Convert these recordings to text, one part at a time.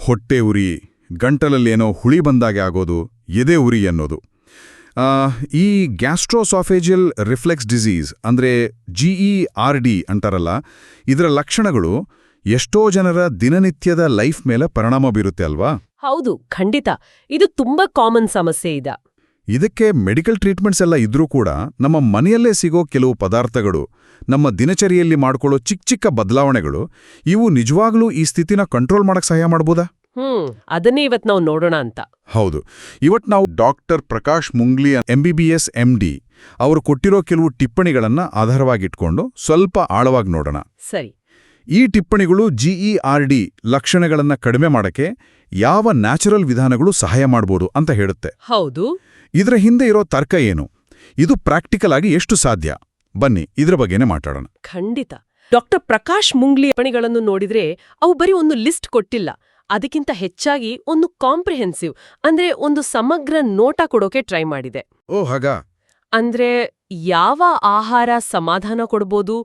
ಹೊಟ್ಟೆ ಉರಿ, ಗಂಟಲಲ್ಲೇನೋ ಹುಳಿ ಬಂದಾಗೆ ಆಗೋದು, ಎದೆ ಉರಿ ಅನ್ನೋದು. ಈ ಗ್ಯಾಸ್ಟ್ರೋಸಾಫೇಜಿಯಲ್ ರಿಫ್ಲೆಕ್ಸ್ ಡಿಸೀಸ್ ಅಂದರೆ GERD ಅಂತಾರಲ್ಲ, ಇದರ ಲಕ್ಷಣಗಳು ಎಷ್ಟೋ ಜನರ ದಿನನಿತ್ಯದ ಲೈಫ್ ಮೇಲೆ ಪರಿಣಾಮ ಬೀರುತ್ತೆ ಅಲ್ವಾ? ಹೌದು, ಖಂಡಿತ. ಇದು ತುಂಬಾ ಕಾಮನ್ ಸಮಸ್ಯೆ ಇದೆ. ಇದಕ್ಕೆ ಮೆಡಿಕಲ್ ಟ್ರೀಟ್ಮೆಂಟ್ಸ್ ಎಲ್ಲ ಇದ್ರೂ ಕೂಡ ನಮ್ಮ ಮನೆಯಲ್ಲೇ ಸಿಗೋ ಕೆಲವು ಪದಾರ್ಥಗಳು, ನಮ್ಮ ದಿನಚರಿಯಲ್ಲಿ ಮಾಡ್ಕೊಳ್ಳೋ ಚಿಕ್ಕ ಬದಲಾವಣೆಗಳು, ಇವು ನಿಜವಾಗ್ಲೂ ಈ ಸ್ಥಿತಿನ ಕಂಟ್ರೋಲ್ ಮಾಡಕ್ ಸಹಾಯ ಮಾಡ್ಬೋದಾ? ಅದನ್ನೇ ಇವತ್ತು ನಾವು ನೋಡೋಣ ಅಂತ. ಹೌದು, ಇವತ್ತು ನಾವು ಡಾಕ್ಟರ್ ಪ್ರಕಾಶ್ ಮುಂಗ್ಲಿ MBBS MD ಅವರು ಕೊಟ್ಟಿರೋ ಕೆಲವು ಟಿಪ್ಪಣಿಗಳನ್ನ ಆಧಾರವಾಗಿಟ್ಕೊಂಡು ಸ್ವಲ್ಪ ಆಳವಾಗಿ ನೋಡೋಣ. ಸರಿ. ಈ ಟಿಪ್ಪಣಿಗಳು GERD ಲಕ್ಷಣಗಳನ್ನ ಕಡಿಮೆ ಮಾಡಕ್ಕೆ ಯಾವ ನ್ಯಾಚುರಲ್ ವಿಧಾನಗಳು ಸಹಾಯ ಮಾಡ್ಬೋದು ಅಂತ ಹೇಳುತ್ತೆ. ಹೌದು. ಇದರ ಹಿಂದೆ ಇರೋ ತರ್ಕ ಏನು, ಇದು ಪ್ರಾಕ್ಟಿಕಲ್ ಆಗಿ ಎಷ್ಟು ಸಾಧ್ಯ? ಬನ್ನಿ ಇದ್ರ ಬಗ್ಗೆನೇ ಮಾತಾಡೋಣ. ಖಂಡಿತ. ಡಾಕ್ಟರ್ ಪ್ರಕಾಶ್ ಮುಂಗ್ಲಿ ಟಿಪ್ಪಣಿಗಳನ್ನು ನೋಡಿದ್ರೆ ಅವು ಬರೀ ಒಂದು ಲಿಸ್ಟ್ ಕೊಟ್ಟಿಲ್ಲ, ಅದಕ್ಕಿಂತ ಹೆಚ್ಚಾಗಿ ಒಂದು ಕಾಂಪ್ರಿಹೆನ್ಸಿವ್ ಅಂದ್ರೆ ಒಂದು ಸಮಗ್ರ ನೋಟ ಕೊಡೋಕೆ ಟ್ರೈ ಮಾಡಿದೆ. ಓ ಹಾಗಾ? ಅಂದ್ರೆ ಯಾವ ಆಹಾರ ಸಮಾಧಾನ ಕೊಡ್ಬೋದು,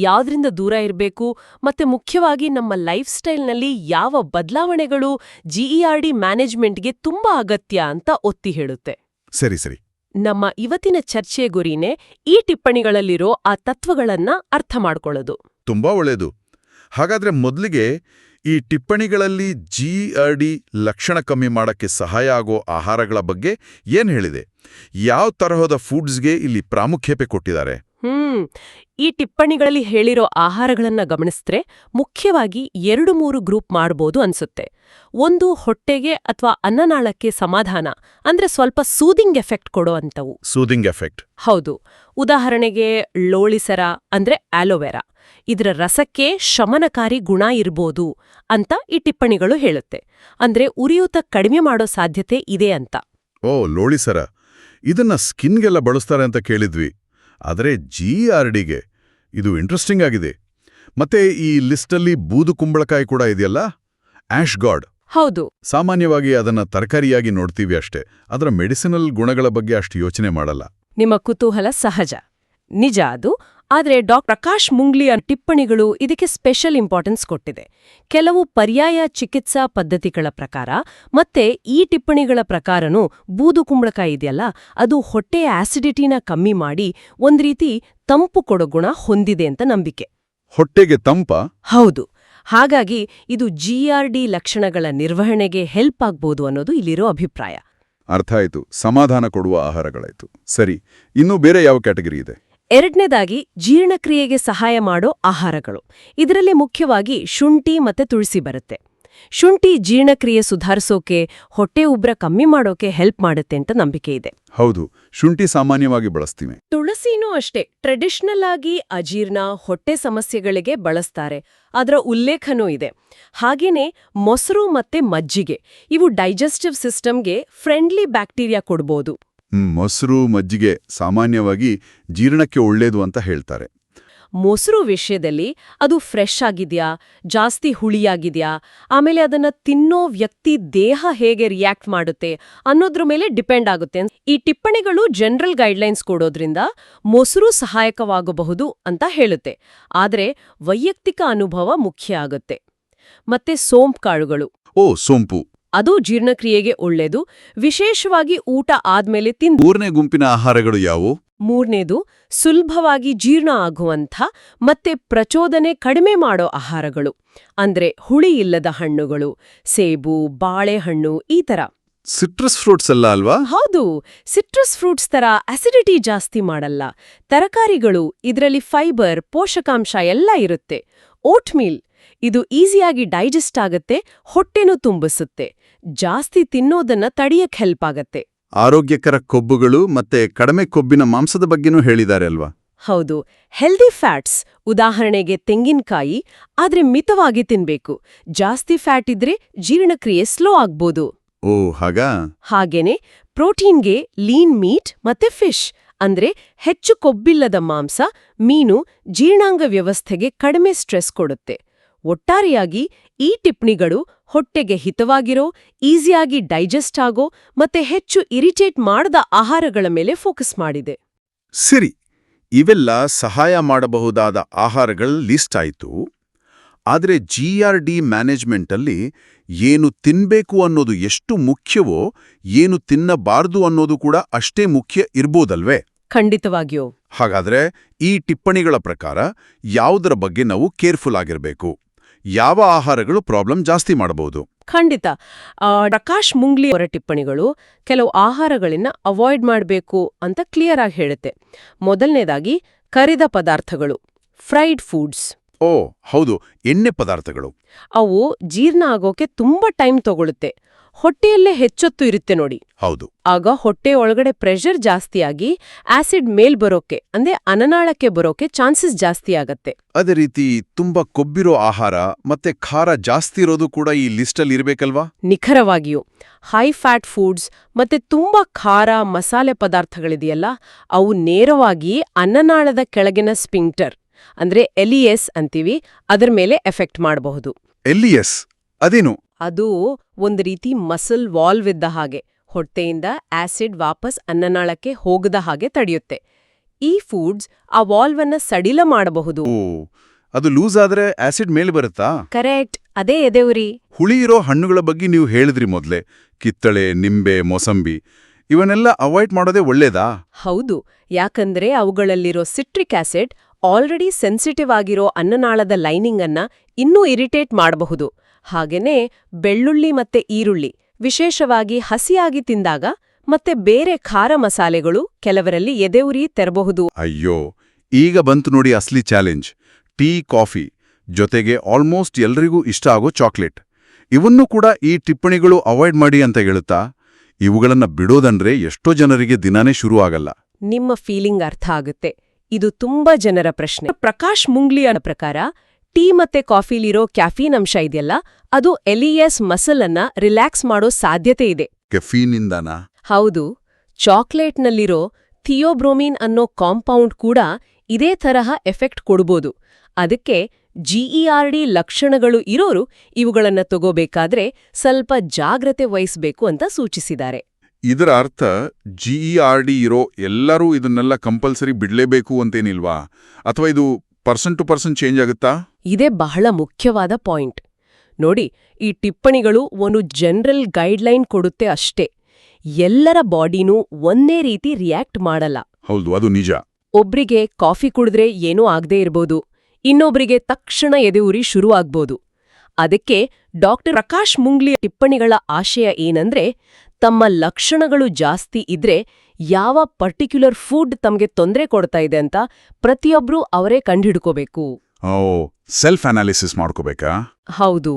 ಯಾವ್ದ್ರಿಂದ ದೂರ ಇರಬೇಕು, ಮತ್ತೆ ಮುಖ್ಯವಾಗಿ ನಮ್ಮ ಲೈಫ್ ಸ್ಟೈಲ್ನಲ್ಲಿ ಯಾವ ಬದಲಾವಣೆಗಳು GERD ಮ್ಯಾನೇಜ್ಮೆಂಟ್ಗೆ ತುಂಬಾ ಅಗತ್ಯ ಅಂತ ಒತ್ತಿ ಹೇಳುತ್ತೆ. ಸರಿ ಸರಿ. ನಮ್ಮ ಇವತ್ತಿನ ಚರ್ಚೆಯ ಗುರಿನೇ ಈ ಟಿಪ್ಪಣಿಗಳಲ್ಲಿರೋ ಆ ತತ್ವಗಳನ್ನ ಅರ್ಥ ಮಾಡ್ಕೊಳ್ಳೋದು. ತುಂಬಾ ಒಳ್ಳೆಯದು. ಹಾಗಾದ್ರೆ ಮೊದಲಿಗೆ ಈ ಟಿಪ್ಪಣಿಗಳಲ್ಲಿ GERD ಲಕ್ಷಣ ಕಮ್ಮಿ ಮಾಡಕ್ಕೆ ಸಹಾಯ ಆಗೋ ಆಹಾರಗಳ ಬಗ್ಗೆ ಏನ್ ಹೇಳಿದೆ? ಯಾವ ತರಹದ ಫುಡ್ಸ್ಗೆ ಇಲ್ಲಿ ಪ್ರಾಮುಖ್ಯತೆ ಕೊಟ್ಟಿದ್ದಾರೆ? ಈ ಟಿಪ್ಪಣಿಗಳಲ್ಲಿ ಹೇಳಿರೋ ಆಹಾರಗಳನ್ನ ಗಮನಿಸಿದ್ರೆ ಮುಖ್ಯವಾಗಿ 2-3 ಗ್ರೂಪ್ ಮಾಡ್ಬೋದು ಅನ್ಸುತ್ತೆ. ಒಂದು, ಹೊಟ್ಟೆಗೆ ಅಥವಾ ಅನ್ನನಾಳಕ್ಕೆ ಸಮಾಧಾನ ಅಂದ್ರೆ ಸ್ವಲ್ಪ ಸೂದಿಂಗ್ ಎಫೆಕ್ಟ್ ಕೊಡೋ ಅಂತವು. Soothing effect? ಹೌದು. ಉದಾಹರಣೆಗೆ ಲೋಳಿಸರ ಅಂದ್ರೆ ಆಲೋವೆರಾ, ಇದರ ರಸಕ್ಕೆ ಶಮನಕಾರಿ ಗುಣ ಇರ್ಬೋದು ಅಂತ ಈ ಟಿಪ್ಪಣಿಗಳು ಹೇಳುತ್ತೆ. ಅಂದ್ರೆ ಉರಿಯೂತ ಕಡಿಮೆ ಮಾಡೋ ಸಾಧ್ಯತೆ ಇದೆ ಅಂತ. ಓ, ಲೋಳಿಸರ, ಇದನ್ನ ಸ್ಕಿನ್ಗೆಲ್ಲ ಬಳಸ್ತಾರೆ ಅಂತ ಕೇಳಿದ್ವಿ. ಆದರೆ GERDಗೆ ಇದು ಇಂಟ್ರೆಸ್ಟಿಂಗ್ ಆಗಿದೆ. ಮತ್ತೆ ಈ ಲಿಸ್ಟಲ್ಲಿ ಬೂದು ಕುಂಬಳಕಾಯಿ ಕೂಡ ಇದೆಯಲ್ಲ, ಆಶ್ ಗಾರ್ಡ್. ಹೌದು. ಸಾಮಾನ್ಯವಾಗಿ ಅದನ್ನ ತರಕಾರಿಯಾಗಿ ನೋಡ್ತೀವಿ ಅಷ್ಟೇ, ಅದರ ಮೆಡಿಸಿನಲ್ ಗುಣಗಳ ಬಗ್ಗೆ ಅಷ್ಟು ಯೋಚನೆ ಮಾಡಲ್ಲ. ನಿಮ್ಮ ಕುತೂಹಲ ಸಹಜ, ನಿಜ ಅದು. ಆದ್ರೆ ಪ್ರಕಾಶ್ ಮುಂಗ್ಲಿಯ ಟಿಪ್ಪಣಿಗಳು ಇದಕ್ಕೆ ಸ್ಪೆಷಲ್ ಇಂಪಾರ್ಟೆನ್ಸ್ ಕೊಟ್ಟಿದೆ. ಕೆಲವು ಪರ್ಯಾಯ ಚಿಕಿತ್ಸಾ ಪದ್ಧತಿಗಳ ಪ್ರಕಾರ ಮತ್ತೆ ಈ ಟಿಪ್ಪಣಿಗಳ ಪ್ರಕಾರನೂ ಬೂದು ಕುಂಬಳಕಾಯಿ ಇದೆಯಲ್ಲ, ಅದು ಹೊಟ್ಟೆಯ ಆಸಿಡಿಟಿನ ಕಮ್ಮಿ ಮಾಡಿ ಒಂದ್ ರೀತಿ ತಂಪು ಕೊಡೋ ಗುಣ ಹೊಂದಿದೆ ಅಂತ ನಂಬಿಕೆ. ಹೊಟ್ಟೆಗೆ ತಂಪ? ಹೌದು. ಹಾಗಾಗಿ ಇದು GERD ಲಕ್ಷಣಗಳ ನಿರ್ವಹಣೆಗೆ ಹೆಲ್ಪ್ ಆಗ್ಬೋದು ಅನ್ನೋದು ಇಲ್ಲಿರೋ ಅಭಿಪ್ರಾಯ. ಅರ್ಥ ಆಯ್ತು. ಸಮಾಧಾನ ಕೊಡುವ ಆಹಾರಗಳಾಯ್ತು. ಸರಿ, ಇನ್ನೂ ಬೇರೆ ಯಾವ ಕ್ಯಾಟಗರಿ ಇದೆ? ಎರಡನೇದಾಗಿ ಜೀರ್ಣಕ್ರಿಯೆಗೆ ಸಹಾಯ ಮಾಡೋ ಆಹಾರಗಳು. ಇದರಲ್ಲಿ ಮುಖ್ಯವಾಗಿ ಶುಂಠಿ ಮತ್ತೆ ತುಳಸಿ ಬರುತ್ತೆ. ಶುಂಠಿ ಜೀರ್ಣಕ್ರಿಯೆ ಸುಧಾರಿಸೋಕೆ, ಹೊಟ್ಟೆ ಉಬ್ರ ಕಮ್ಮಿ ಮಾಡೋಕೆ ಹೆಲ್ಪ್ ಮಾಡುತ್ತೆ ಅಂತ ನಂಬಿಕೆ ಇದೆ. ಹೌದು, ಶುಂಠಿ ಸಾಮಾನ್ಯವಾಗಿ ಬಳಸ್ತೀವಿ. ತುಳಸಿನೂ ಅಷ್ಟೇ, ಟ್ರೆಡಿಷನಲ್ ಆಗಿ ಅಜೀರ್ಣ, ಹೊಟ್ಟೆ ಸಮಸ್ಯೆಗಳಿಗೆ ಬಳಸ್ತಾರೆ. ಅದರ ಉಲ್ಲೇಖನೂ ಇದೆ. ಹಾಗೇನೆ ಮೊಸರು ಮತ್ತೆ ಮಜ್ಜಿಗೆ, ಇವು ಡೈಜೆಸ್ಟಿವ್ ಸಿಸ್ಟಮ್ಗೆ ಫ್ರೆಂಡ್ಲಿ ಬ್ಯಾಕ್ಟೀರಿಯಾ ಕೊಡ್ಬೋದು. ಮೊಸರು, ಮಜ್ಜಿಗೆ ಸಾಮಾನ್ಯವಾಗಿ ಜೀರ್ಣಕ್ಕೆ ಒಳ್ಳೇದು ಅಂತ ಹೇಳ್ತಾರೆ. ಮೊಸರು ವಿಷಯದಲ್ಲಿ ಅದು ಫ್ರೆಶ್ ಆಗಿದ್ಯಾ, ಜಾಸ್ತಿ ಹುಳಿಯಾಗಿದ್ಯಾ, ಆಮೇಲೆ ಅದನ್ನ ತಿನ್ನೋ ವ್ಯಕ್ತಿ ದೇಹ ಹೇಗೆ ರಿಯಾಕ್ಟ್ ಮಾಡುತ್ತೆ ಅನ್ನೋದ್ರ ಮೇಲೆ ಡಿಪೆಂಡ್ ಆಗುತ್ತೆ. ಈ ಟಿಪ್ಪಣಿಗಳು ಜನರಲ್ ಗೈಡ್ಲೈನ್ಸ್ ಕೊಡೋದ್ರಿಂದ ಮೊಸರು ಸಹಾಯಕವಾಗಬಹುದು ಅಂತ ಹೇಳುತ್ತೆ. ಆದ್ರೆ ವೈಯಕ್ತಿಕ ಅನುಭವ ಮುಖ್ಯ ಆಗುತ್ತೆ. ಮತ್ತೆ ಸೋಂಪು ಕಾಳುಗಳು. ಓ, ಸೋಂಪು. ಅದು ಜೀರ್ಣಕ್ರಿಯೆಗೆ ಒಳ್ಳೇದು, ವಿಶೇಷವಾಗಿ ಊಟ ಆದ್ಮೇಲೆ ತಿಂದು. ಮೂರನೇ ಗುಂಪಿನ ಆಹಾರಗಳು ಯಾವುವು? ಮೂರನೇದು, ಸುಲಭವಾಗಿ ಜೀರ್ಣ ಆಗುವಂಥ ಮತ್ತೆ ಪ್ರಚೋದನೆ ಕಡಿಮೆ ಮಾಡೋ ಆಹಾರಗಳು. ಅಂದ್ರೆ ಹುಳಿ ಇಲ್ಲದ ಹಣ್ಣುಗಳು, ಸೇಬು, ಬಾಳೆಹಣ್ಣು, ಈ ತರ. ಸಿಟ್ರಸ್ ಫ್ರೂಟ್ಸ್ ಅಲ್ಲ ಅಲ್ವಾ? ಹೌದು, ಸಿಟ್ರಸ್ ಫ್ರೂಟ್ಸ್ ತರ ಅಸಿಡಿಟಿ ಜಾಸ್ತಿ ಮಾಡಲ್ಲ. ತರಕಾರಿಗಳು, ಇದರಲ್ಲಿ ಫೈಬರ್, ಪೋಷಕಾಂಶ ಎಲ್ಲ ಇರುತ್ತೆ. ಓಟ್ಮೀಲ್, ಇದು ಈಸಿಯಾಗಿ ಡೈಜೆಸ್ಟ್ ಆಗತ್ತೆ, ಹೊಟ್ಟೆನೂ ತುಂಬಿಸುತ್ತೆ. ಜಾಸ್ತಿ ತಿನ್ನೋದನ್ನ ತಡೆಯಕ್ಕೆ ಹೆಲ್ಪ್ ಆಗತ್ತೆ. ಆರೋಗ್ಯಕರ ಕೊಬ್ಬುಗಳು ಮತ್ತೆ ಕಡಿಮೆ ಕೊಬ್ಬಿನ ಮಾಂಸದ ಬಗ್ಗೆನೂ ಹೇಳಿದ್ದಾರೆ ಅಲ್ವಾ? ಹೌದು. ಹೆಲ್ದಿ ಫ್ಯಾಟ್ಸ್, ಉದಾಹರಣೆಗೆ ತೆಂಗಿನಕಾಯಿ, ಆದ್ರೆ ಮಿತವಾಗಿ ತಿನ್ಬೇಕು. ಜಾಸ್ತಿ ಫ್ಯಾಟ್ ಇದ್ರೆ ಜೀರ್ಣಕ್ರಿಯೆ ಸ್ಲೋ ಆಗ್ಬೋದು. ಓ ಹಾಗಾ? ಹಾಗೇನೆ ಪ್ರೋಟೀನ್ಗೆ ಲೀನ್ ಮೀಟ್ ಮತ್ತೆ ಫಿಶ್, ಅಂದ್ರೆ ಹೆಚ್ಚು ಕೊಬ್ಬಿಲ್ಲದ ಮಾಂಸ, ಮೀನು ಜೀರ್ಣಾಂಗ ವ್ಯವಸ್ಥೆಗೆ ಕಡಿಮೆ ಸ್ಟ್ರೆಸ್ ಕೊಡುತ್ತೆ. ಒಟ್ಟಾರೆಯಾಗಿ ಈ ಟಿಪ್ಪಣಿಗಳು ಹೊಟ್ಟೆಗೆ ಹಿತವಾಗಿರೋ, ಈಸಿಯಾಗಿ ಡೈಜೆಸ್ಟ್ ಆಗೋ ಮತ್ತೆ ಹೆಚ್ಚು ಇರಿಟೇಟ್ ಮಾಡದ ಆಹಾರಗಳ ಮೇಲೆ ಫೋಕಸ್ ಮಾಡಿದೆ. ಸರಿ, ಇವೆಲ್ಲ ಸಹಾಯ ಮಾಡಬಹುದಾದ ಆಹಾರಗಳ ಲಿಸ್ಟ್ ಆಯಿತು. ಆದರೆ GRD ಮ್ಯಾನೇಜ್ಮೆಂಟಲ್ಲಿ ಏನು ತಿನ್ಬೇಕು ಅನ್ನೋದು ಎಷ್ಟು ಮುಖ್ಯವೋ ಏನು ತಿನ್ನಬಾರ್ದು ಅನ್ನೋದು ಕೂಡ ಅಷ್ಟೇ ಮುಖ್ಯ ಇರ್ಬೋದಲ್ವೇ? ಖಂಡಿತವಾಗಿಯೂ. ಹಾಗಾದ್ರೆ ಈ ಟಿಪ್ಪಣಿಗಳ ಪ್ರಕಾರ ಯಾವುದರ ಬಗ್ಗೆ ನಾವು ಕೇರ್ಫುಲ್ ಆಗಿರಬೇಕು? ಯಾವ ಆಹಾರಗಳು ಪ್ರಾಬ್ಲಮ್ ಜಾಸ್ತಿ ಮಾಡಬಹುದು? ಖಂಡಿತ. ಪ್ರಕಾಶ್ ಮುಂಗ್ಲಿ ಅವರ ಟಿಪ್ಪಣಿಗಳು ಕೆಲವು ಆಹಾರಗಳನ್ನ ಅವಾಯ್ಡ್ ಮಾಡಬೇಕು ಅಂತ ಕ್ಲಿಯರ್ ಆಗಿ ಹೇಳುತ್ತೆ. ಮೊದಲನೇದಾಗಿ ಕರಿದ ಪದಾರ್ಥಗಳು, ಫ್ರೈಡ್ ಫುಡ್ಸ್. ಓ ಹೌದು, ಎಣ್ಣೆ ಪದಾರ್ಥಗಳು. ಅವು ಜೀರ್ಣ ಆಗೋಕೆ ತುಂಬಾ ಟೈಮ್ ತಗೊಳುತ್ತೆ. ಹೊಟ್ಟೆಯಲ್ಲೇ ಹೆಚ್ಚೊತ್ತು ಇರುತ್ತೆ ನೋಡಿ. ಹೌದು. ಆಗ ಹೊಟ್ಟೆ ಒಳಗಡೆ ಪ್ರೆಷರ್ ಜಾಸ್ತಿಯಾಗಿ ಆಸಿಡ್ ಮೇಲ್ ಬರೋಕೆ ಅಂದ್ರೆ ಅನ್ನನಾಳಕ್ಕೆ ಬರೋಕೆ ಚಾನ್ಸಸ್ ಜಾಸ್ತಿ ಆಗತ್ತೆ. ಅದೇ ರೀತಿ ತುಂಬಾ ಕೊಬ್ಬಿರೋ ಆಹಾರ ಮತ್ತೆ ಖಾರ ಜಾಸ್ತಿ ಇರೋದು ಕೂಡ ಈ ಲಿಸ್ಟಲ್ಲಿ ಇರಬೇಕಲ್ವಾ? ನಿಖರವಾಗಿಯೂ. ಹೈ ಫ್ಯಾಟ್ ಫುಡ್ಸ್ ಮತ್ತೆ ತುಂಬಾ ಖಾರ ಮಸಾಲೆ ಪದಾರ್ಥಗಳಿದೆಯಲ್ಲ, ಅವು ನೇರವಾಗಿ ಅನ್ನನಾಳದ ಕೆಳಗಿನ ಸ್ಪಿಂಕ್ಟರ್ ಅಂದ್ರೆ LES ಅಂತೀವಿ, ಅದರ ಮೇಲೆ ಎಫೆಕ್ಟ್ ಮಾಡಬಹುದು. LES ಅದೇನು? ಅದು ಒಂದು ರೀತಿ ಮಸಲ್ ವಾಲ್ವ್ ಇದ್ದ ಹಾಗೆ, ಹೊಟ್ಟೆಯಿಂದ ಆಸಿಡ್ ವಾಪಸ್ ಅನ್ನನಾಳಕ್ಕೆ ಹೋಗದ ಹಾಗೆ ತಡೆಯುತ್ತೆ. ಈ ಫುಡ್ಸ್ ಆ ವಾಲ್ವನ್ನ ಸಡಿಲ ಮಾಡಬಹುದು. ಓ, ಅದು ಲೂಸ್ ಆದ್ರೆ ಆಸಿಡ್ ಮೇಲೆ ಬರುತ್ತಾ? ಕರೆಕ್ಟ್, ಅದೇ ಎದೆಯುರಿ. ಹುಳಿ ಇರೋ ಹಣ್ಣುಗಳ ಬಗ್ಗೆ ನೀವು ಹೇಳಿದ್ರಿ ಮೊದ್ಲೇ, ಕಿತ್ತಳೆ, ನಿಂಬೆ, ಮೊಸಂಬಿ, ಇವನ್ನೆಲ್ಲ ಅವಾಯ್ಡ್ ಮಾಡೋದೇ ಒಳ್ಳೇದಾ? ಹೌದು, ಯಾಕಂದ್ರೆ ಅವುಗಳಲ್ಲಿರೋ ಸಿಟ್ರಿಕ್ ಆಸಿಡ್ ಆಲ್ರೆಡಿ ಸೆನ್ಸಿಟಿವ್ ಆಗಿರೋ ಅನ್ನನಾಳದ ಲೈನಿಂಗ್ ಅನ್ನ ಇನ್ನೂ ಇರಿಟೇಟ್ ಮಾಡಬಹುದು. ಹಾಗೇನೇ ಬೆಳ್ಳುಳ್ಳಿ ಮತ್ತೆ ಈರುಳ್ಳಿ ವಿಶೇಷವಾಗಿ ಹಸಿಯಾಗಿ ತಿಂದಾಗ ಮತ್ತೆ ಬೇರೆ ಖಾರ ಮಸಾಲೆಗಳು ಕೆಲವರಲ್ಲಿ ಎದೆಯುರಿ ತೆರಬಹುದು. ಅಯ್ಯೋ, ಈಗ ಬಂತು ನೋಡಿ ಅಸ್ಲಿ ಚಾಲೆಂಜ್. ಟೀ, ಕಾಫಿ ಜೊತೆಗೆ ಆಲ್ಮೋಸ್ಟ್ ಎಲ್ರಿಗೂ ಇಷ್ಟ ಆಗೋ ಚಾಕ್ಲೇಟ್, ಇವನ್ನೂ ಕೂಡ ಈ ಟಿಪ್ಪಣಿಗಳು ಅವಾಯ್ಡ್ ಮಾಡಿ ಅಂತ ಹೇಳುತ್ತಾ? ಇವುಗಳನ್ನ ಬಿಡೋದಂದ್ರೆ ಎಷ್ಟೋ ಜನರಿಗೆ ದಿನಾನೇ ಶುರು ಆಗಲ್ಲ. ನಿಮ್ಮ ಫೀಲಿಂಗ್ ಅರ್ಥ ಆಗುತ್ತೆ. ಇದು ತುಂಬಾ ಜನರ ಪ್ರಶ್ನೆ. ಪ್ರಕಾಶ್ ಮುಂಗ್ಲಿಯ ಪ್ರಕಾರ ಟೀ ಮತ್ತೆ ಕಾಫಿಲಿರೋ ಕ್ಯಾಫೀನ್ ಅಂಶ ಇದೆಯಲ್ಲ, ಅದು LES ಮಸಲ್ ಅನ್ನ ರಿಲ್ಯಾಕ್ಸ್ ಮಾಡೋ ಸಾಧ್ಯತೆ ಇದೆ. ಕೆಫೀನಿಂದನಾ? ಹೌದು. ಚಾಕ್ಲೇಟ್ನಲ್ಲಿರೋ ಥಿಯೋಬ್ರೋಮಿನ್ ಅನ್ನೋ ಕಾಂಪೌಂಡ್ ಕೂಡ ಇದೇ ತರಹ ಎಫೆಕ್ಟ್ ಕೊಡ್ಬೋದು. ಅದಕ್ಕೆ GERD ಲಕ್ಷಣಗಳು ಇರೋರು ಇವುಗಳನ್ನ ತಗೋಬೇಕಾದ್ರೆ ಸ್ವಲ್ಪ ಜಾಗ್ರತೆ ವಹಿಸ್ಬೇಕು ಅಂತ ಸೂಚಿಸಿದ್ದಾರೆ. ಇದರ ಅರ್ಥ GERD ಇರೋ ಎಲ್ಲರೂ ಇದನ್ನೆಲ್ಲ ಕಂಪಲ್ಸರಿ ಬಿಡ್ಲೇಬೇಕು ಅಂತೇನಿಲ್ವಾ? ಅಥವಾ ಇದು ಪರ್ಸನ್ ಟು ಪರ್ಸನ್ ಚೇಂಜ್ ಆಗುತ್ತಾ? ಇದೇ ಬಹಳ ಮುಖ್ಯವಾದ ಪಾಯಿಂಟ್. ನೋಡಿ, ಈ ಟಿಪ್ಪಣಿಗಳು ಒಂದು ಜನರಲ್ ಗೈಡ್ಲೈನ್ ಕೊಡುತ್ತೆ ಅಷ್ಟೇ. ಎಲ್ಲರ ಬಾಡಿನೂ ಒಂದೇ ರೀತಿ ರಿಯಾಕ್ಟ್ ಮಾಡಲ್ಲ. ಹೌದು, ಅದು ನಿಜ. ಒಬ್ರಿಗೆ ಕಾಫಿ ಕುಡಿದ್ರೆ ಏನೂ ಆಗದೇ ಇರ್ಬೋದು, ಇನ್ನೊಬ್ರಿಗೆ ತಕ್ಷಣ ಎದೆಯುರಿ ಶುರು ಆಗ್ಬೋದು. ಅದಕ್ಕೆ ಡಾಕ್ಟರ್ ಪ್ರಕಾಶ್ ಮುಂಗ್ಲಿಯ ಟಿಪ್ಪಣಿಗಳ ಆಶಯ ಏನಂದ್ರೆ, ತಮ್ಮ ಲಕ್ಷಣಗಳು ಜಾಸ್ತಿ ಇದ್ರೆ ಯಾವ ಪರ್ಟಿಕ್ಯುಲರ್ ಫುಡ್ ತಮಗೆ ತೊಂದರೆ ಕೊಡ್ತಾ ಇದೆ ಅಂತ ಪ್ರತಿಯೊಬ್ರೂ ಅವರೇ ಕಂಡುಹಿಡ್ಕೋಬೇಕು. ಓ, ಸೆಲ್ಫ್ ಅನಾಲಿಸಿಸ್ ಮಾಡ್ಕೋಬೇಕಾ? ಹೌದು.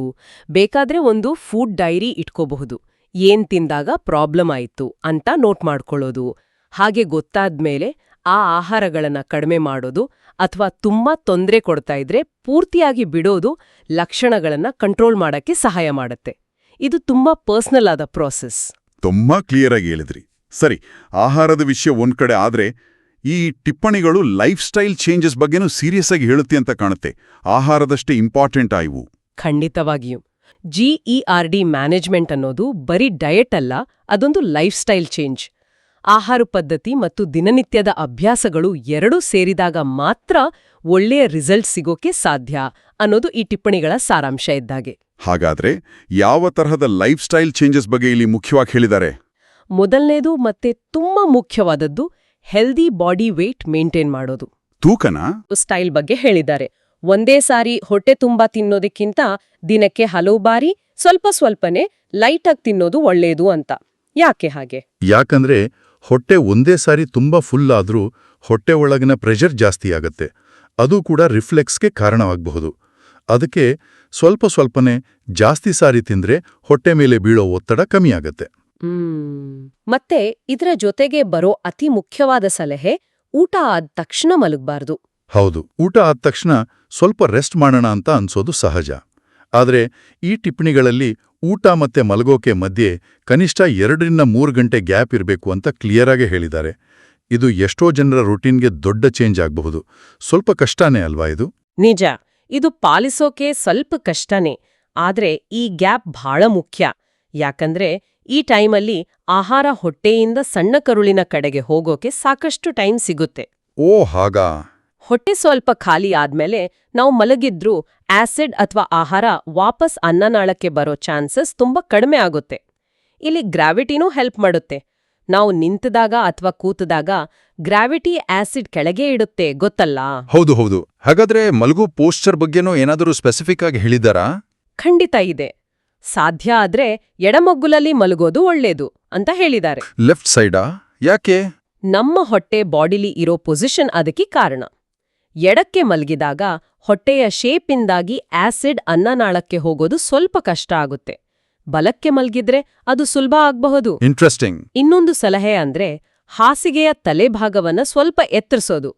ಬೇಕಾದ್ರೆ ಒಂದು ಫುಡ್ ಡೈರಿ ಇಟ್ಕೋಬಹುದು. ಏನ್ ತಿಂದಾಗ ಪ್ರಾಬ್ಲಮ್ ಆಯಿತು ಅಂತ ನೋಟ್ ಮಾಡ್ಕೊಳ್ಳೋದು. ಹಾಗೆ ಗೊತ್ತಾದ್ಮೇಲೆ ಆ ಆಹಾರಗಳನ್ನ ಕಡಿಮೆ ಮಾಡೋದು ಅಥವಾ ತುಂಬಾ ತೊಂದರೆ ಕೊಡ್ತಾ ಇದ್ರೆ ಪೂರ್ತಿಯಾಗಿ ಬಿಡೋದು ಲಕ್ಷಣಗಳನ್ನ ಕಂಟ್ರೋಲ್ ಮಾಡಕ್ಕೆ ಸಹಾಯ ಮಾಡುತ್ತೆ. ಇದು ತುಂಬಾ ಪರ್ಸನಲ್ ಆದ ಪ್ರಾಸೆಸ್. ತುಂಬಾ ಕ್ಲಿಯರ್ ಆಗಿ ಹೇಳಿದ್ರಿ. ಸರಿ, ಆಹಾರದ ವಿಷಯ ಒಂದ್ ಕಡೆ ಆದ್ರೆ ಈ ಟಿಪ್ಪಣಿಗಳು ಲೈಫ್ ಸ್ಟೈಲ್ ಚೇಂಜಸ್ ಬಗ್ಗೆನೂ ಸೀರಿಯಸ್ ಆಗಿ ಹೇಳುತ್ತೆ ಅಂತ ಕಾಣುತ್ತೆ. ಆಹಾರದಷ್ಟೇ ಇಂಪಾರ್ಟೆಂಟ್ ಇವು. ಖಂಡಿತವಾಗಿಯೂ. GERD ಮ್ಯಾನೇಜ್ಮೆಂಟ್ ಅನ್ನೋದು ಬರೀ ಡಯಟ್ ಅಲ್ಲ, ಅದೊಂದು ಲೈಫ್ ಸ್ಟೈಲ್ ಚೇಂಜ್. ಆಹಾರ ಪದ್ಧತಿ ಮತ್ತು ದಿನನಿತ್ಯದ ಅಭ್ಯಾಸಗಳು ಎರಡೂ ಸೇರಿದಾಗ ಮಾತ್ರ ಒಳ್ಳೆಯ ರಿಸಲ್ಟ್ ಸಿಗೋಕೆ ಸಾಧ್ಯ ಅನ್ನೋದು ಈ ಟಿಪ್ಪಣಿಗಳ ಸಾರಾಂಶ ಇದ್ದಾಗೆ. ಹಾಗಾದ್ರೆ ಯಾವ ತರಹದ ಲೈಫ್ ಸ್ಟೈಲ್ ಚೇಂಜಸ್ ಬಗ್ಗೆ ಇಲ್ಲಿ ಮುಖ್ಯವಾಗಿ ಹೇಳಿದ್ದಾರೆ? ಮೊದಲನೇದು ಮತ್ತೆ ತುಂಬಾ ಮುಖ್ಯವಾದದ್ದು ಹೆಲ್ದಿ ಬಾಡಿ ವೇಟ್ ಮೇಂಟೈನ್ ಮಾಡೋದು. ತೂಕನಾ? ಸ್ಟೈಲ್ ಬಗ್ಗೆ ಹೇಳಿದ್ದಾರೆ. ಒಂದೇ ಸಾರಿ ಹೊಟ್ಟೆ ತುಂಬಾ ತಿನ್ನೋದಕ್ಕಿಂತ ದಿನಕ್ಕೆ ಹಲವು ಬಾರಿ ಸ್ವಲ್ಪ ಸ್ವಲ್ಪನೇ ಲೈಟಾಗಿ ತಿನ್ನೋದು ಒಳ್ಳೆಯದು ಅಂತ. ಯಾಕೆ ಹಾಗೆ? ಯಾಕಂದ್ರೆ ಹೊಟ್ಟೆ ಒಂದೇ ಸಾರಿ ತುಂಬಾ ಫುಲ್ ಆದ್ರೂ ಹೊಟ್ಟೆ ಒಳಗಿನ ಪ್ರೆಷರ್ ಜಾಸ್ತಿ ಆಗತ್ತೆ. ಅದು ಕೂಡ ರಿಫ್ಲೆಕ್ಸ್ಗೆ ಕಾರಣವಾಗಬಹುದು. ಅದಕ್ಕೆ ಸ್ವಲ್ಪ ಸ್ವಲ್ಪನೇ ಜಾಸ್ತಿ ಸಾರಿ ತಿಂದ್ರೆ ಹೊಟ್ಟೆ ಮೇಲೆ ಬೀಳೋ ಒತ್ತಡ ಕಮ್ಮಿ ಆಗತ್ತೆ. ಮತ್ತೆ ಇದರ ಜೊತೆಗೆ ಬರೋ ಅತಿ ಮುಖ್ಯವಾದ ಸಲಹೆ, ಊಟ ಆದ ತಕ್ಷಣ ಮಲಗಬಾರ್ದು. ಹೌದು, ಊಟ ಆದ ತಕ್ಷಣ ಸ್ವಲ್ಪ ರೆಸ್ಟ್ ಮಾಡೋಣ ಅಂತ ಅನ್ಸೋದು ಸಹಜ. ಆದ್ರೆ ಈ ಟಿಪ್ಪಣಿಗಳಲ್ಲಿ ಊಟ ಮತ್ತೆ ಮಲಗೋಕೆ ಮಧ್ಯೆ ಕನಿಷ್ಠ 2-3 ಗಂಟೆ ಗ್ಯಾಪ್ ಇರಬೇಕು ಅಂತ ಕ್ಲಿಯರ್ ಆಗಿ ಹೇಳಿದ್ದಾರೆ. ಇದು ಎಷ್ಟೋ ಜನರ ರೂಟೀನ್ಗೆ ದೊಡ್ಡ ಚೇಂಜ್ ಆಗಬಹುದು. ಸ್ವಲ್ಪ ಕಷ್ಟನೇ ಅಲ್ವಾ ಇದು? ನಿಜ, ಇದು ಪಾಲಿಸೋಕೆ ಸ್ವಲ್ಪ ಕಷ್ಟನೇ. ಆದ್ರೆ ಈ ಗ್ಯಾಪ್ ಬಹಳ ಮುಖ್ಯ. ಯಾಕಂದ್ರೆ ಈ ಟೈಮಲ್ಲಿ ಆಹಾರ ಹೊಟ್ಟೆಯಿಂದ ಸಣ್ಣ ಕರುಳಿನ ಕಡೆಗೆ ಹೋಗೋಕೆ ಸಾಕಷ್ಟು ಟೈಮ್ ಸಿಗುತ್ತೆ. ಓ ಹಾಗಾ? ಹೊಟ್ಟೆ ಸ್ವಲ್ಪ ಖಾಲಿ ಆದ್ಮೇಲೆ ನಾವು ಮಲಗಿದ್ರೂ ಆಸಿಡ್ ಅಥವಾ ಆಹಾರ ವಾಪಸ್ ಅನ್ನನಾಳಕ್ಕೆ ಬರೋ ಚಾನ್ಸಸ್ ತುಂಬಾ ಕಡಿಮೆ ಆಗುತ್ತೆ. ಇಲ್ಲಿ ಗ್ರಾವಿಟಿನೂ ಹೆಲ್ಪ್ ಮಾಡುತ್ತೆ. ನಾವು ನಿಂತಿದಾಗ ಅಥವಾ ಕೂತಿದಾಗ ಗ್ರಾವಿಟಿ ಆಸಿಡ್ ಕೆಳಗೆ ಇಡುತ್ತೆ, ಗೊತ್ತಲ್ಲ? ಹೌದು ಹೌದು. ಹಾಗಾದ್ರೆ ಮಲಗೋ ಪೋಸ್ಚರ್ ಬಗ್ಗೆನೂ ಏನಾದರೂ ಸ್ಪೆಸಿಫಿಕ್ ಆಗಿ ಹೇಳಿದಾರಾ? ಖಂಡಿತ ಇದೆ. ಸಾಧ್ಯ ಆದ್ರೆ ಎಡಮಗ್ಗುಲಲ್ಲಿ ಮಲಗೋದು ಒಳ್ಳೇದು ಅಂತ ಹೇಳಿದ್ದಾರೆ. ಲೆಫ್ಟ್ ಸೈಡಾ? ಯಾಕೆ? ನಮ್ಮ ಹೊಟ್ಟೆ ಬಾಡಿಲಿ ಇರೋ ಪೊಸಿಷನ್ ಅದಕ್ಕೆ ಕಾರಣ. ಎಡಕ್ಕೆ ಮಲಗಿದಾಗ ಹೊಟ್ಟೆಯ ಶೇಪಿಂದಾಗಿ ಆಸಿಡ್ ಅನ್ನನಾಳಕ್ಕೆ ಹೋಗೋದು ಸ್ವಲ್ಪ ಕಷ್ಟ ಆಗುತ್ತೆ. ಬಲಕ್ಕೆ ಮಲಗಿದ್ರೆ ಅದು ಸುಲಭ ಆಗಬಹುದು. ಇಂಟ್ರೆಸ್ಟಿಂಗ್. ಇನ್ನೊಂದು ಸಲಹೆ ಅಂದ್ರೆ ಹಾಸಿಗೆಯ ತಲೆಭಾಗವನ್ನ ಸ್ವಲ್ಪ ಎತ್ತರಿಸೋದು.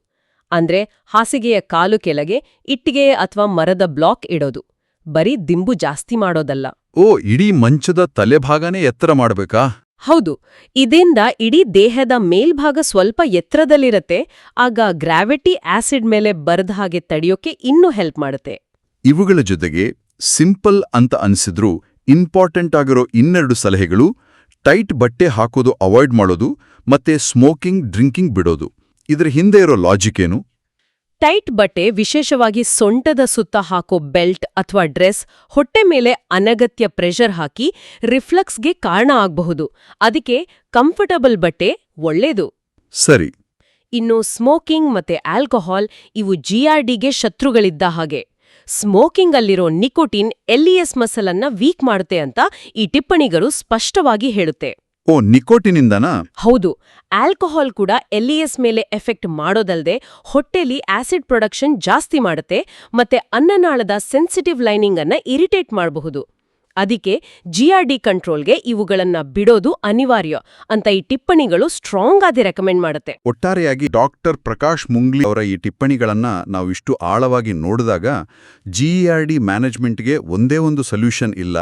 ಅಂದ್ರೆ ಹಾಸಿಗೆಯ ಕಾಲು ಕೆಳಗೆ ಇಟ್ಟಿಗೆ ಅಥವಾ ಮರದ ಬ್ಲಾಕ್ ಇಡೋದು. ಬರೀ ದಿಂಬು ಜಾಸ್ತಿ ಮಾಡೋದಲ್ಲ. ಓ, ಇಡೀ ಮಂಚದ ತಲೆಭಾಗನೇ ಎತ್ತರ ಮಾಡ್ಬೇಕಾ? ಹೌದು. ಇದರಿಂದ ಇಡೀ ದೇಹದ ಮೇಲ್ಭಾಗ ಸ್ವಲ್ಪ ಎತ್ತರದಲ್ಲಿರತ್ತೆ. ಆಗ ಗ್ರಾವಿಟಿ ಆಸಿಡ್ ಮೇಲೆ ಬರದ ಹಾಗೆ ತಡೆಯೋಕೆ ಇನ್ನೂ ಹೆಲ್ಪ್ ಮಾಡುತ್ತೆ. ಇವುಗಳ ಜೊತೆಗೆ ಸಿಂಪಲ್ ಅಂತ ಅನ್ಸಿದ್ರೂ ಇಂಪಾರ್ಟೆಂಟ್ ಆಗಿರೋ ಇನ್ನೆರಡು ಸಲಹೆಗಳು: ಟೈಟ್ ಬಟ್ಟೆ ಹಾಕೋದು ಅವಾಯ್ಡ್ ಮಾಡೋದು ಮತ್ತೆ ಸ್ಮೋಕಿಂಗ್, ಡ್ರಿಂಕಿಂಗ್ ಬಿಡೋದು. ಇದರ ಹಿಂದೆ ಇರೋ ಲಾಜಿಕ್ ಏನು? ಟೈಟ್ ಬಟ್ಟೆ, ವಿಶೇಷವಾಗಿ ಸೊಂಟದ ಸುತ್ತ ಹಾಕೋ ಬೆಲ್ಟ್ ಅಥವಾ ಡ್ರೆಸ್, ಹೊಟ್ಟೆ ಮೇಲೆ ಅನಗತ್ಯ ಪ್ರೆಷರ್ ಹಾಕಿ ರಿಫ್ಲಕ್ಸ್ಗೆ ಕಾರಣ ಆಗಬಹುದು. ಅದಕ್ಕೆ ಕಂಫರ್ಟಬಲ್ ಬಟ್ಟೆ ಒಳ್ಳೇದು. ಸರಿ. ಇನ್ನು ಸ್ಮೋಕಿಂಗ್ ಮತ್ತೆ ಆಲ್ಕೋಹಾಲ್, ಇವು ಜಿಆರ್ಡಿಗೆ ಶತ್ರುಗಳಿದ್ದ ಹಾಗೆ. ಸ್ಮೋಕಿಂಗ್ ಅಲ್ಲಿರೋ ನಿಕೋಟಿನ್ ಎಲ್ಇಎಸ್ ಮಸಲ್ ಅನ್ನ ವೀಕ್ ಮಾಡುತ್ತೆ ಅಂತ ಈ ಟಿಪ್ಪಣಿಗಳು ಸ್ಪಷ್ಟವಾಗಿ ಹೇಳುತ್ತೆ. ಓ, ನಿಕೋಟಿನಿಂದನಾ? ಹೌದು. ಆಲ್ಕೋಹಾಲ್ ಕೂಡ ಎಲ್ಇಎಸ್ ಮೇಲೆ ಎಫೆಕ್ಟ್ ಮಾಡೋದಲ್ದೆ ಹೊಟ್ಟೆಲಿ ಆಸಿಡ್ ಪ್ರೊಡಕ್ಷನ್ ಜಾಸ್ತಿ ಮಾಡುತ್ತೆ ಮತ್ತೆ ಅನ್ನನಾಳದ ಸೆನ್ಸಿಟಿವ್ ಲೈನಿಂಗ್ ಅನ್ನ ಇರಿಟೇಟ್ ಮಾಡಬಹುದು. ಅದಕ್ಕೆ ಜಿಆರ್ಡಿ ಕಂಟ್ರೋಲ್ಗೆ ಇವುಗಳನ್ನ ಬಿಡೋದು ಅನಿವಾರ್ಯ ಅಂತ ಈ ಟಿಪ್ಪಣಿಗಳು ಸ್ಟ್ರಾಂಗ್ ಆಗಿ ರೆಕಮೆಂಡ್ ಮಾಡುತ್ತೆ. ಒಟ್ಟಾರೆಯಾಗಿ ಡಾಕ್ಟರ್ ಪ್ರಕಾಶ್ ಮುಂಗ್ಲಿ ಅವರ ಈ ಟಿಪ್ಪಣಿಗಳನ್ನ ನಾವು ಇಷ್ಟು ಆಳವಾಗಿ ನೋಡಿದಾಗ ಜಿಇಆರ್ಡಿ ಮ್ಯಾನೇಜ್ಮೆಂಟ್ಗೆ ಒಂದೇ ಒಂದು ಸೊಲ್ಯೂಷನ್ ಇಲ್ಲ,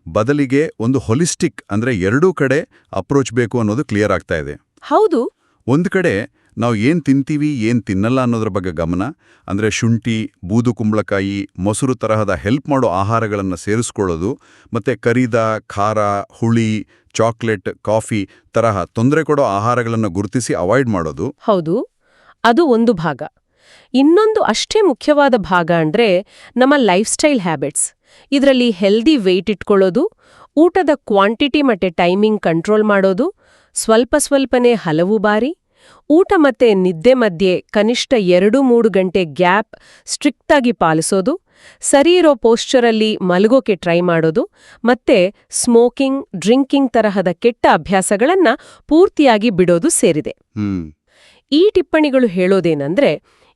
ಬದಲಿಗೆ ಒಂದು ಹೊಲಿಸ್ಟಿಕ್ ಅಂದ್ರೆ ಎರಡೂ ಕಡೆ ಅಪ್ರೋಚ್ ಬೇಕು ಅನ್ನೋದು ಕ್ಲಿಯರ್ ಆಗ್ತಾ ಇದೆ. ಹೌದು. ಒಂದು ಕಡೆ ನಾವು ಏನ್ ತಿಂತೀವಿ, ಏನ್ ತಿನ್ನಲ್ಲ ಅನ್ನೋದ್ರ ಬಗ್ಗೆ ಗಮನ, ಅಂದ್ರೆ ಶುಂಠಿ, ಬೂದು ಕುಂಬಳಕಾಯಿ, ಮೊಸರು ತರಹದ ಹೆಲ್ಪ್ ಮಾಡೋ ಆಹಾರಗಳನ್ನು ಸೇರಿಸ್ಕೊಳ್ಳೋದು, ಮತ್ತೆ ಕರಿದ, ಖಾರ, ಹುಳಿ, ಚಾಕ್ಲೇಟ್, ಕಾಫಿ ತರಹ ತೊಂದರೆ ಕೊಡೋ ಆಹಾರಗಳನ್ನು ಗುರುತಿಸಿ ಅವಾಯ್ಡ್ ಮಾಡೋದು. ಹೌದು, ಅದು ಒಂದು ಭಾಗ. ಇನ್ನೊಂದು ಅಷ್ಟೇ ಮುಖ್ಯವಾದ ಭಾಗ ಅಂದ್ರೆ ನಮ್ಮ ಲೈಫ್ ಸ್ಟೈಲ್ ಹ್ಯಾಬಿಟ್ಸ್. ಇದರಲ್ಲಿ ಹೆಲ್ದಿ ವೆಯ್ಟ್ ಇಟ್ಕೊಳ್ಳೋದು, ಊಟದ ಕ್ವಾಂಟಿಟಿ ಮತ್ತೆ ಟೈಮಿಂಗ್ ಕಂಟ್ರೋಲ್ ಮಾಡೋದು, ಸ್ವಲ್ಪನೇ ಹಲವು ಬಾರಿ, ಊಟ ಮತ್ತೆ ನಿದ್ದೆ ಮಧ್ಯೆ ಕನಿಷ್ಠ 2-3 ಗಂಟೆ ಗ್ಯಾಪ್ ಸ್ಟ್ರಿಕ್ಟ್ ಆಗಿ ಪಾಲಿಸೋದು, ಸರಿ ಇರೋ ಪೋಸ್ಚರಲ್ಲಿ ಮಲಗೋಕೆ ಟ್ರೈ ಮಾಡೋದು, ಮತ್ತೆ ಸ್ಮೋಕಿಂಗ್, ಡ್ರಿಂಕಿಂಗ್ ತರಹದ ಕೆಟ್ಟ ಅಭ್ಯಾಸಗಳನ್ನ ಪೂರ್ತಿಯಾಗಿ ಬಿಡೋದು ಸೇರಿದೆ. ಈ ಟಿಪ್ಪಣಿಗಳು ಹೇಳೋದೇನಂದ್ರೆ,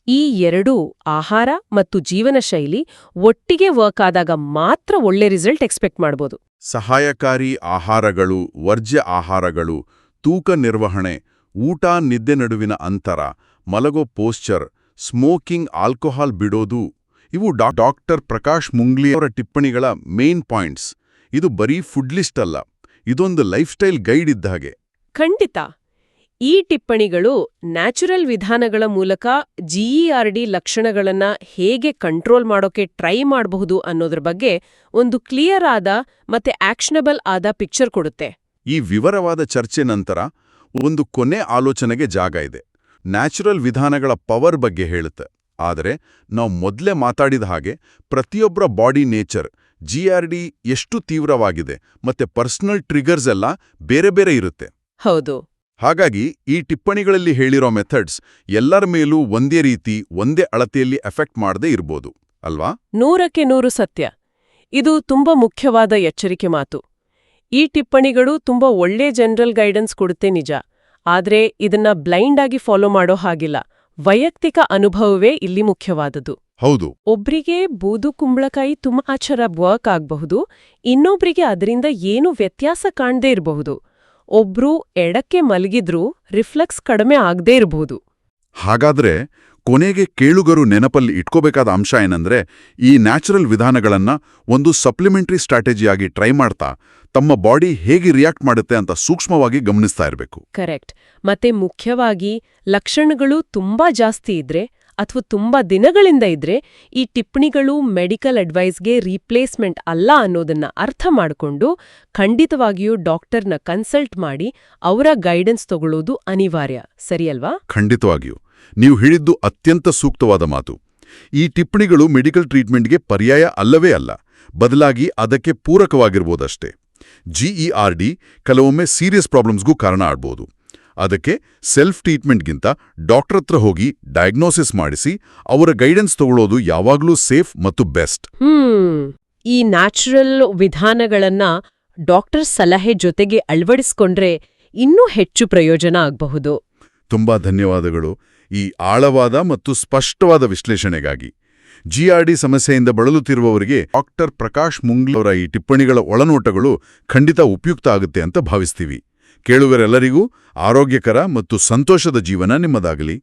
ಈ ಎರಡೂ ಆಹಾರ ಮತ್ತು ಜೀವನ ಶೈಲಿ ಒಟ್ಟಿಗೆ ವರ್ಕ್ ಆದಾಗ ಮಾತ್ರ ಒಳ್ಳೆ ರಿಸಲ್ಟ್ ಎಕ್ಸ್ಪೆಕ್ಟ್ ಮಾಡ್ಬೋದು. ಸಹಾಯಕಾರಿ ಆಹಾರಗಳು, ವರ್ಜ್ಯ ಆಹಾರಗಳು, ತೂಕ ನಿರ್ವಹಣೆ, ಊಟ ನಿದ್ದೆ ನಡುವಿನ ಅಂತರ, ಮಲಗೋ ಪೋಸ್ಚರ್, ಸ್ಮೋಕಿಂಗ್, ಆಲ್ಕೋಹಾಲ್ ಬಿಡೋದು, ಇವು ಡಾಕ್ಟರ್ ಪ್ರಕಾಶ್ ಮುಂಗ್ಲಿ ಅವರ ಟಿಪ್ಪಣಿಗಳ ಮೇನ್ ಪಾಯಿಂಟ್ಸ್. ಇದು ಬರೀ ಫುಡ್ ಲಿಸ್ಟ್ ಅಲ್ಲ, ಇದೊಂದು ಲೈಫ್ ಸ್ಟೈಲ್ ಗೈಡ್ ಇದ್ದ ಹಾಗೆ. ಖಂಡಿತ. ಈ ಟಿಪ್ಪಣಿಗಳು ನ್ಯಾಚುರಲ್ ವಿಧಾನಗಳ ಮೂಲಕ ಜಿಇಆರ್ಡಿ ಲಕ್ಷಣಗಳನ್ನ ಹೇಗೆ ಕಂಟ್ರೋಲ್ ಮಾಡೋಕೆ ಟ್ರೈ ಮಾಡಬಹುದು ಅನ್ನೋದ್ರ ಬಗ್ಗೆ ಒಂದು ಕ್ಲಿಯರ್ ಆದ ಮತ್ತೆ ಆಕ್ಷನಬಲ್ ಆದ ಪಿಕ್ಚರ್ ಕೊಡುತ್ತೆ. ಈ ವಿವರವಾದ ಚರ್ಚೆ ನಂತರ ಒಂದು ಕೊನೆ ಆಲೋಚನೆಗೆ ಜಾಗ ಇದೆ. ನ್ಯಾಚುರಲ್ ವಿಧಾನಗಳ ಪವರ್ ಬಗ್ಗೆ ಹೇಳುತ್ತೆ. ಆದರೆ ನಾವು ಮೊದಲೇ ಮಾತಾಡಿದ ಹಾಗೆ ಪ್ರತಿಯೊಬ್ಬರ ಬಾಡಿ ನೇಚರ್, ಜಿಆರ್ಡಿ ಎಷ್ಟು ತೀವ್ರವಾಗಿದೆ ಮತ್ತೆ ಪರ್ಸನಲ್ ಟ್ರಿಗರ್ಸ್ ಎಲ್ಲ ಬೇರೆ ಬೇರೆ ಇರುತ್ತೆ. ಹೌದು. ಹಾಗಾಗಿ ಈ ಟಿಪ್ಪಣಿಗಳಲ್ಲಿ ಹೇಳಿರೋ ಮೆಥಡ್ಸ್ ಎಲ್ಲರ ಮೇಲೂ ಒಂದೇ ರೀತಿ, ಒಂದೇ ಅಳತೆಯಲ್ಲಿ ಎಫೆಕ್ಟ್ ಮಾಡದೇ ಇರ್ಬೋದು ಅಲ್ವಾ? 100% ಸತ್ಯ. ಇದು ತುಂಬಾ ಮುಖ್ಯವಾದ ಎಚ್ಚರಿಕೆ ಮಾತು. ಈ ಟಿಪ್ಪಣಿಗಳು ತುಂಬಾ ಒಳ್ಳೆ ಜನರಲ್ ಗೈಡೆನ್ಸ್ ಕೊಡುತ್ತೆ ನಿಜ. ಆದ್ರೆ ಇದನ್ನ ಬ್ಲೈಂಡ್ ಆಗಿ ಫಾಲೋ ಮಾಡೋ ಹಾಗಿಲ್ಲ. ವೈಯಕ್ತಿಕ ಅನುಭವವೇ ಇಲ್ಲಿ ಮುಖ್ಯವಾದದ್ದು. ಹೌದು. ಒಬ್ರಿಗೆ ಬೂದು ಕುಂಬಳಕಾಯಿ ತುಂಬಾ ಆಚಾರ ವರ್ಕ್ ಆಗಬಹುದು, ಇನ್ನೊಬ್ರಿಗೆ ಅದರಿಂದ ಏನು ವ್ಯತ್ಯಾಸ ಕಾಣದೇ ಇರಬಹುದು. ಒಬ್ರು ಎಡಕ್ಕೆ ಮಲಗಿದ್ರೂ ರಿಫ್ಲೆಕ್ಸ್ ಕಡಿಮೆ ಆಗದೇ ಇರಬಹುದು. ಹಾಗಾದ್ರೆ ಕೊನೆಗೆ ಕೇಳುಗರು ನೆನಪಲ್ಲಿ ಇಟ್ಕೋಬೇಕಾದ ಅಂಶ ಏನಂದ್ರೆ, ಈ ನ್ಯಾಚುರಲ್ ವಿಧಾನಗಳನ್ನ ಒಂದು ಸಪ್ಲಿಮೆಂಟರಿ ಸ್ಟ್ರಾಟಜಿಯಾಗಿ ಟ್ರೈ ಮಾಡ್ತಾ ತಮ್ಮ ಬಾಡಿ ಹೇಗೆ ರಿಯಾಕ್ಟ್ ಮಾಡುತ್ತೆ ಅಂತ ಸೂಕ್ಷ್ಮವಾಗಿ ಗಮನಿಸ್ತಾ ಇರಬೇಕು. ಕರೆಕ್ಟ್. ಮತ್ತೆ ಮುಖ್ಯವಾಗಿ ಲಕ್ಷಣಗಳು ತುಂಬಾ ಜಾಸ್ತಿ ಇದ್ರೆ ಅಥವಾ ತುಂಬಾ ದಿನಗಳಿಂದ ಇದ್ರೆ ಈ ಟಿಪ್ಪಣಿಗಳು ಮೆಡಿಕಲ್ ಅಡ್ವೈಸ್ಗೆ ರೀಪ್ಲೇಸ್ಮೆಂಟ್ ಅಲ್ಲ ಅನ್ನೋದನ್ನ ಅರ್ಥ ಮಾಡಿಕೊಂಡು ಖಂಡಿತವಾಗಿಯೂ ಡಾಕ್ಟರ್ನ ಕನ್ಸಲ್ಟ್ ಮಾಡಿ ಅವರ ಗೈಡೆನ್ಸ್ ತಗೊಳ್ಳೋದು ಅನಿವಾರ್ಯ. ಸರಿಯಲ್ವಾ? ಖಂಡಿತವಾಗಿಯೂ. ನೀವು ಹೇಳಿದ್ದು ಅತ್ಯಂತ ಸೂಕ್ತವಾದ ಮಾತು. ಈ ಟಿಪ್ಪಣಿಗಳು ಮೆಡಿಕಲ್ ಟ್ರೀಟ್ಮೆಂಟ್ಗೆ ಪರ್ಯಾಯ ಅಲ್ಲವೇ ಅಲ್ಲ, ಬದಲಾಗಿ ಅದಕ್ಕೆ ಪೂರಕವಾಗಿರ್ಬೋದಷ್ಟೇ. GERD ಕೆಲವೊಮ್ಮೆ ಸೀರಿಯಸ್ ಪ್ರಾಬ್ಲಮ್ಸ್ಗೂ ಕಾರಣ ಆಗ್ಬೋದು. ಅದಕ್ಕೆ ಸೆಲ್ಫ್ ಟ್ರೀಟ್ಮೆಂಟ್ಗಿಂತ ಡಾಕ್ಟರ್ ಹತ್ರ ಹೋಗಿ ಡಯಾಗ್ನೋಸಿಸ್ ಮಾಡಿಸಿ ಅವರ ಗೈಡೆನ್ಸ್ ತಗೊಳ್ಳೋದು ಯಾವಾಗಲೂ ಸೇಫ್ ಮತ್ತು ಬೆಸ್ಟ್. ಈ ನ್ಯಾಚುರಲ್ ವಿಧಾನಗಳನ್ನ ಡಾಕ್ಟರ್ ಸಲಹೆ ಜೊತೆಗೆ ಅಳವಡಿಸ್ಕೊಂಡ್ರೆ ಇನ್ನೂ ಹೆಚ್ಚು ಪ್ರಯೋಜನ ಆಗಬಹುದು. ತುಂಬಾ ಧನ್ಯವಾದಗಳು ಈ ಆಳವಾದ ಮತ್ತು ಸ್ಪಷ್ಟವಾದ ವಿಶ್ಲೇಷಣೆಗಾಗಿ. GERD ಸಮಸ್ಯೆಯಿಂದ ಬಳಲುತ್ತಿರುವವರಿಗೆ ಡಾಕ್ಟರ್ ಪ್ರಕಾಶ್ ಮುಂಗ್ಲಿ ಅವರ ಈ ಟಿಪ್ಪಣಿಗಳ ಒಳನೋಟಗಳು ಖಂಡಿತ ಉಪಯುಕ್ತ ಆಗುತ್ತೆ ಅಂತ ಭಾವಿಸ್ತೀವಿ. ಕೇಳುಗರೆಲ್ಲರಿಗೂ ಆರೋಗ್ಯಕರ ಮತ್ತು ಸಂತೋಷದ ಜೀವನ ನಿಮ್ಮದಾಗಲಿ.